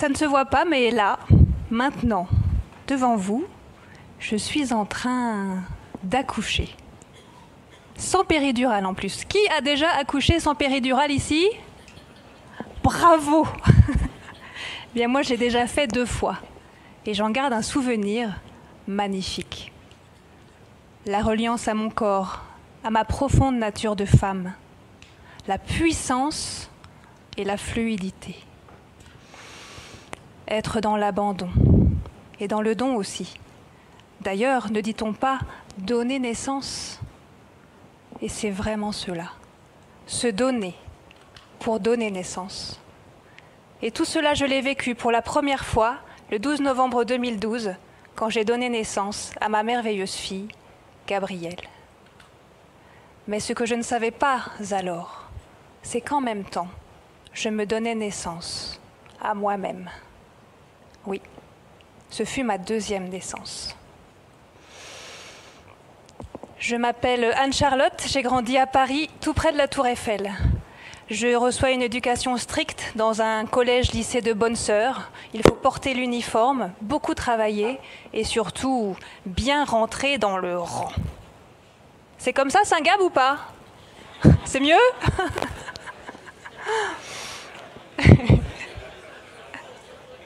Ça ne se voit pas, mais là, maintenant, devant vous, je suis en train d'accoucher. Sans péridurale en plus. Qui a déjà accouché sans péridurale ici? Bravo! Bien, moi, j'ai déjà fait 2 fois. Et j'en garde un souvenir magnifique. La reliance à mon corps, à ma profonde nature de femme. La puissance et la fluidité. Être dans l'abandon et dans le don aussi. D'ailleurs, ne dit-on pas donner naissance? Et c'est vraiment cela. Se donner pour donner naissance. Et tout cela, je l'ai vécu pour la première fois le 12 novembre 2012, quand j'ai donné naissance à ma merveilleuse fille, Gabrielle. Mais ce que je ne savais pas alors, c'est qu'en même temps, je me donnais naissance à moi-même. Oui, ce fut ma 2e naissance. Je m'appelle Anne-Charlotte, j'ai grandi à Paris, tout près de la Tour Eiffel. Je reçois une éducation stricte dans un collège-lycée de bonnes sœurs. Il faut porter l'uniforme, beaucoup travailler et surtout bien rentrer dans le rang. C'est comme ça, Saint-Gab, ou pas? C'est mieux?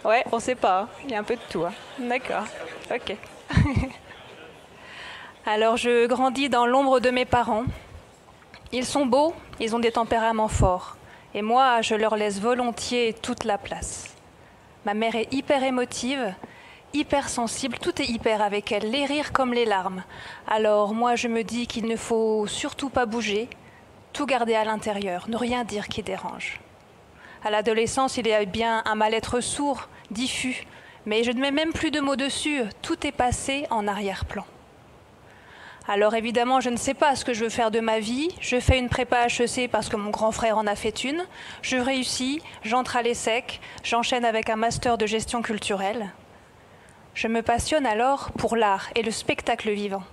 Ouais, on sait pas. Hein. Il y a un peu de tout. Hein. D'accord. Ok. Alors, je grandis dans l'ombre de mes parents. Ils sont beaux, ils ont des tempéraments forts. Et moi, je leur laisse volontiers toute la place. Ma mère est hyper émotive, hyper sensible, tout est hyper avec elle, les rires comme les larmes. Alors moi, je me dis qu'il ne faut surtout pas bouger, tout garder à l'intérieur, ne rien dire qui dérange. À l'adolescence, il y a bien un mal-être sourd, diffus, mais je ne mets même plus de mots dessus, tout est passé en arrière-plan. Alors évidemment, je ne sais pas ce que je veux faire de ma vie. Je fais une prépa HEC parce que mon grand frère en a fait une. Je réussis, j'entre à l'ESSEC, j'enchaîne avec un master de gestion culturelle. Je me passionne alors pour l'art et le spectacle vivant.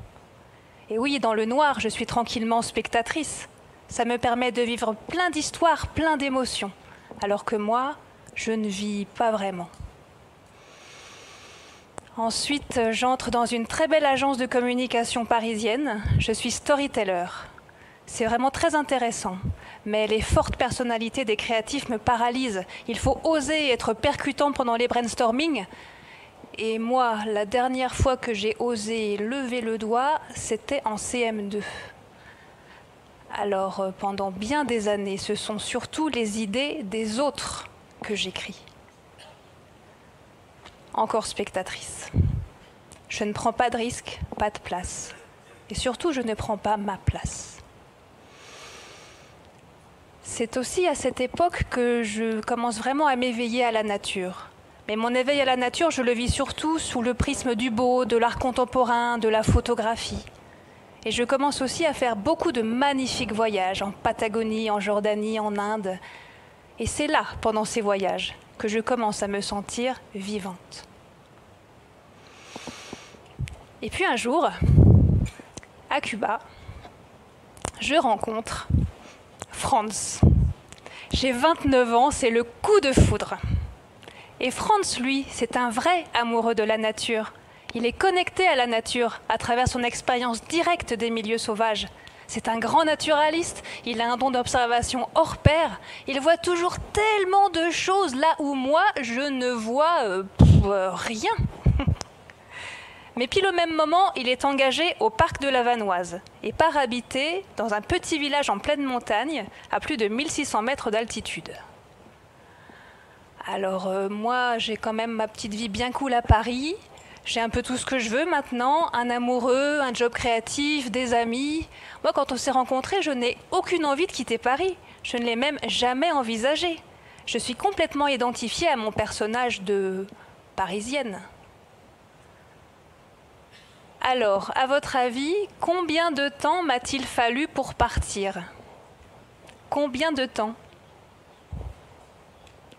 Et oui, dans le noir, je suis tranquillement spectatrice. Ça me permet de vivre plein d'histoires, plein d'émotions. Alors que moi, je ne vis pas vraiment. Ensuite, j'entre dans une très belle agence de communication parisienne. Je suis storyteller. C'est vraiment très intéressant. Mais les fortes personnalités des créatifs me paralysent. Il faut oser être percutant pendant les brainstorming. Et moi, la dernière fois que j'ai osé lever le doigt, c'était en CM2. Alors, pendant bien des années, ce sont surtout les idées des autres que j'écris. Encore spectatrice. Je ne prends pas de risque, pas de place. Et surtout, je ne prends pas ma place. C'est aussi à cette époque que je commence vraiment à m'éveiller à la nature. Mais mon éveil à la nature, je le vis surtout sous le prisme du beau, de l'art contemporain, de la photographie. Et je commence aussi à faire beaucoup de magnifiques voyages en Patagonie, en Jordanie, en Inde. Et c'est là, pendant ces voyages, que je commence à me sentir vivante. Et puis un jour, à Cuba, je rencontre Franz. J'ai 29 ans, c'est le coup de foudre. Et Franz, lui, c'est un vrai amoureux de la nature. Il est connecté à la nature à travers son expérience directe des milieux sauvages. C'est un grand naturaliste, il a un don d'observation hors pair. Il voit toujours tellement de choses là où moi, je ne vois rien. Mais pile au même moment, il est engagé au parc de la Vanoise et part habiter dans un petit village en pleine montagne à plus de 1600 mètres d'altitude. Alors moi, j'ai quand même ma petite vie bien cool à Paris. J'ai un peu tout ce que je veux maintenant, un amoureux, un job créatif, des amis. Moi, quand on s'est rencontrés, je n'ai aucune envie de quitter Paris. Je ne l'ai même jamais envisagé. Je suis complètement identifiée à mon personnage de parisienne. Alors, à votre avis, combien de temps m'a-t-il fallu pour partir? Combien de temps?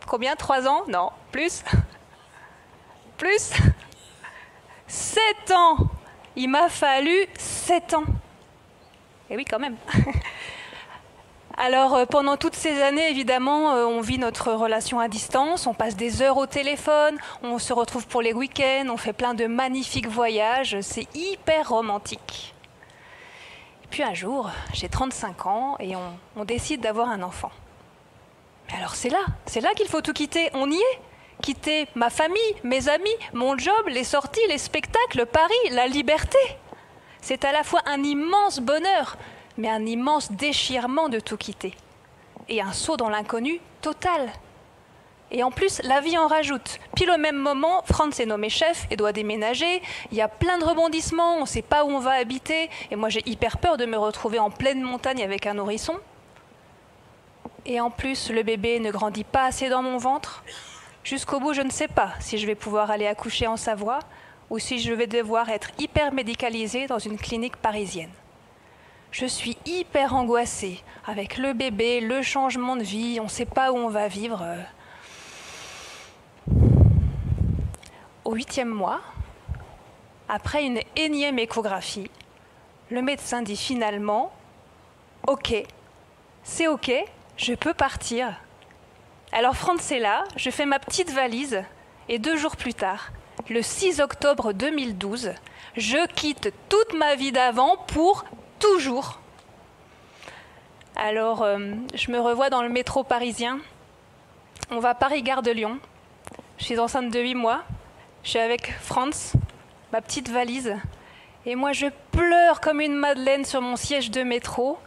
Combien? 3 ans? Non, plus? Plus? 7 ans! Il m'a fallu 7 ans. Et oui, quand même. Alors, pendant toutes ces années, évidemment, on vit notre relation à distance, on passe des heures au téléphone, on se retrouve pour les week-ends, on fait plein de magnifiques voyages, c'est hyper romantique. Et puis un jour, j'ai 35 ans et on décide d'avoir un enfant. Mais alors c'est là qu'il faut tout quitter, on y est. Quitter ma famille, mes amis, mon job, les sorties, les spectacles, Paris, la liberté. C'est à la fois un immense bonheur, mais un immense déchirement de tout quitter. Et un saut dans l'inconnu total. Et en plus, la vie en rajoute. Pile au même moment, Franz est nommé chef et doit déménager. Il y a plein de rebondissements, on ne sait pas où on va habiter. Et moi, j'ai hyper peur de me retrouver en pleine montagne avec un nourrisson. Et en plus, le bébé ne grandit pas assez dans mon ventre. Jusqu'au bout, je ne sais pas si je vais pouvoir aller accoucher en Savoie ou si je vais devoir être hyper médicalisée dans une clinique parisienne. Je suis hyper angoissée avec le bébé, le changement de vie, on ne sait pas où on va vivre. Au 8e mois, après une énième échographie, le médecin dit finalement « Ok, c'est ok, je peux partir ». Alors Franz est là, je fais ma petite valise et 2 jours plus tard, le 6 octobre 2012, je quitte toute ma vie d'avant pour toujours. Alors je me revois dans le métro parisien, on va Paris-Gare de Lyon, je suis enceinte de 8 mois, je suis avec Franz, ma petite valise, et moi je pleure comme une madeleine sur mon siège de métro.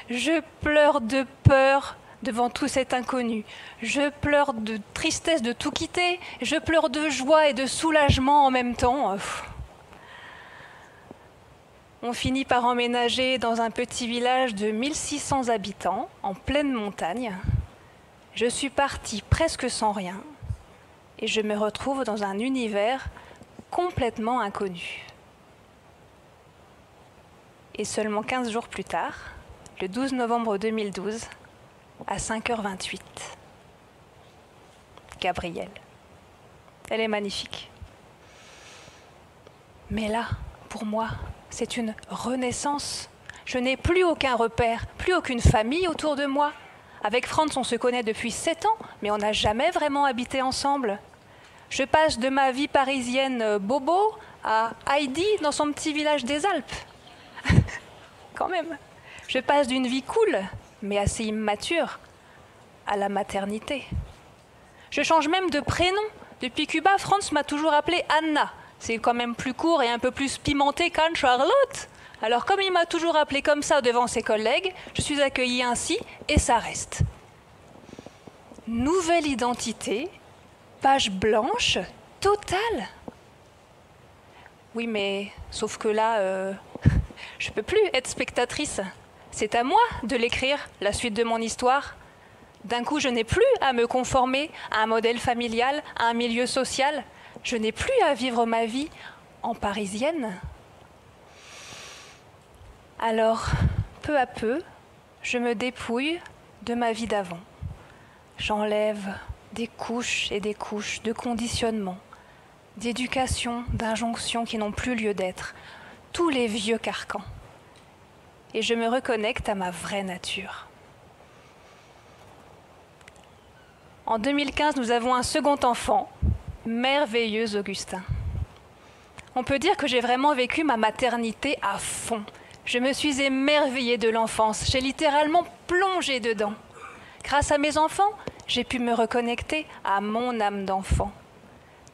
Je pleure de peur devant tout cet inconnu. Je pleure de tristesse de tout quitter. Je pleure de joie et de soulagement en même temps. On finit par emménager dans un petit village de 1600 habitants, en pleine montagne. Je suis partie presque sans rien et je me retrouve dans un univers complètement inconnu. Et seulement 15 jours plus tard, le 12 novembre 2012, à 5h28. Gabrielle. Elle est magnifique. Mais là, pour moi, c'est une renaissance. Je n'ai plus aucun repère, plus aucune famille autour de moi. Avec Franz, on se connaît depuis 7 ans, mais on n'a jamais vraiment habité ensemble. Je passe de ma vie parisienne bobo à Heidi dans son petit village des Alpes. Quand même. Je passe d'une vie cool, mais assez immature, à la maternité. Je change même de prénom. Depuis Cuba, Franz m'a toujours appelée Anna. C'est quand même plus court et un peu plus pimenté qu'Anne-Charlotte. Alors comme il m'a toujours appelée comme ça devant ses collègues, je suis accueillie ainsi et ça reste. Nouvelle identité, page blanche, totale. Oui, mais sauf que là, je peux plus être spectatrice. C'est à moi de l'écrire, la suite de mon histoire. D'un coup, je n'ai plus à me conformer à un modèle familial, à un milieu social. Je n'ai plus à vivre ma vie en parisienne. Alors, peu à peu, je me dépouille de ma vie d'avant. J'enlève des couches et des couches de conditionnement, d'éducation, d'injonctions qui n'ont plus lieu d'être, tous les vieux carcans. Et je me reconnecte à ma vraie nature. En 2015, nous avons un second enfant, merveilleux Augustin. On peut dire que j'ai vraiment vécu ma maternité à fond. Je me suis émerveillée de l'enfance, j'ai littéralement plongé dedans. Grâce à mes enfants, j'ai pu me reconnecter à mon âme d'enfant.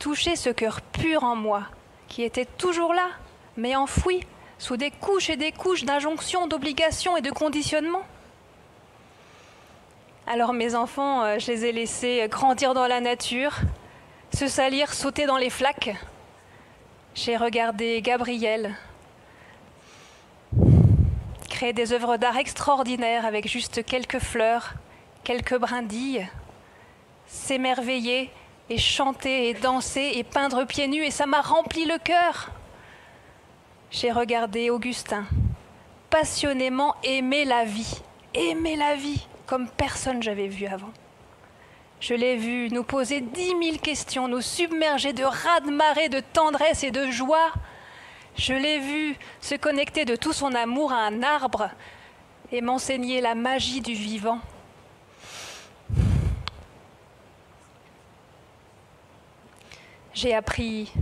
Toucher ce cœur pur en moi, qui était toujours là, mais enfoui, sous des couches et des couches d'injonctions, d'obligations et de conditionnements. Alors mes enfants, je les ai laissés grandir dans la nature, se salir, sauter dans les flaques. J'ai regardé Gabrielle créer des œuvres d'art extraordinaires avec juste quelques fleurs, quelques brindilles, s'émerveiller et chanter et danser et peindre pieds nus et ça m'a rempli le cœur. J'ai regardé Augustin passionnément aimer la vie comme personne j'avais vu avant. Je l'ai vu nous poser 10 000 questions, nous submerger de raz-de-marée de tendresse et de joie. Je l'ai vu se connecter de tout son amour à un arbre, et m'enseigner la magie du vivant. J'ai appris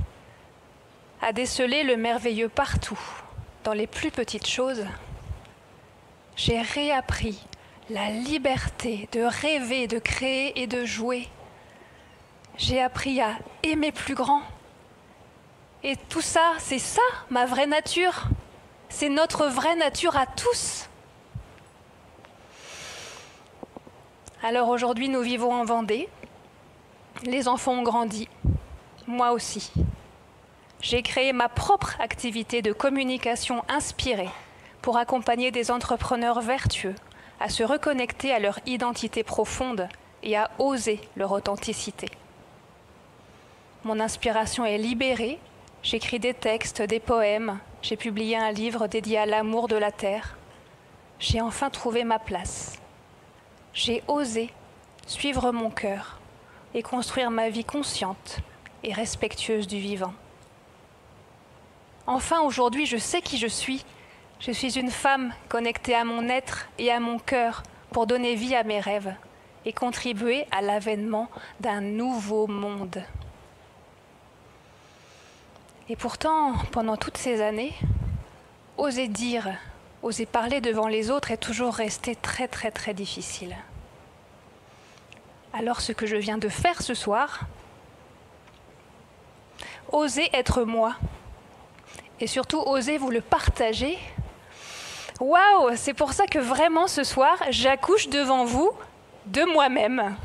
à déceler le merveilleux partout, dans les plus petites choses. J'ai réappris la liberté de rêver, de créer et de jouer. J'ai appris à aimer plus grand. Et tout ça, c'est ça, ma vraie nature. C'est notre vraie nature à tous. Alors aujourd'hui, nous vivons en Vendée. Les enfants ont grandi. Moi aussi. J'ai créé ma propre activité de communication inspirée pour accompagner des entrepreneurs vertueux à se reconnecter à leur identité profonde et à oser leur authenticité. Mon inspiration est libérée, j'écris des textes, des poèmes, j'ai publié un livre dédié à l'amour de la terre. J'ai enfin trouvé ma place. J'ai osé suivre mon cœur et construire ma vie consciente et respectueuse du vivant. Enfin, aujourd'hui, je sais qui je suis. Je suis une femme connectée à mon être et à mon cœur pour donner vie à mes rêves et contribuer à l'avènement d'un nouveau monde. Et pourtant, pendant toutes ces années, oser dire, oser parler devant les autres est toujours resté très très très difficile. Alors ce que je viens de faire ce soir, oser être moi et surtout oser vous le partager. Waouh, c'est pour ça que vraiment ce soir, j'accouche devant vous de moi-même.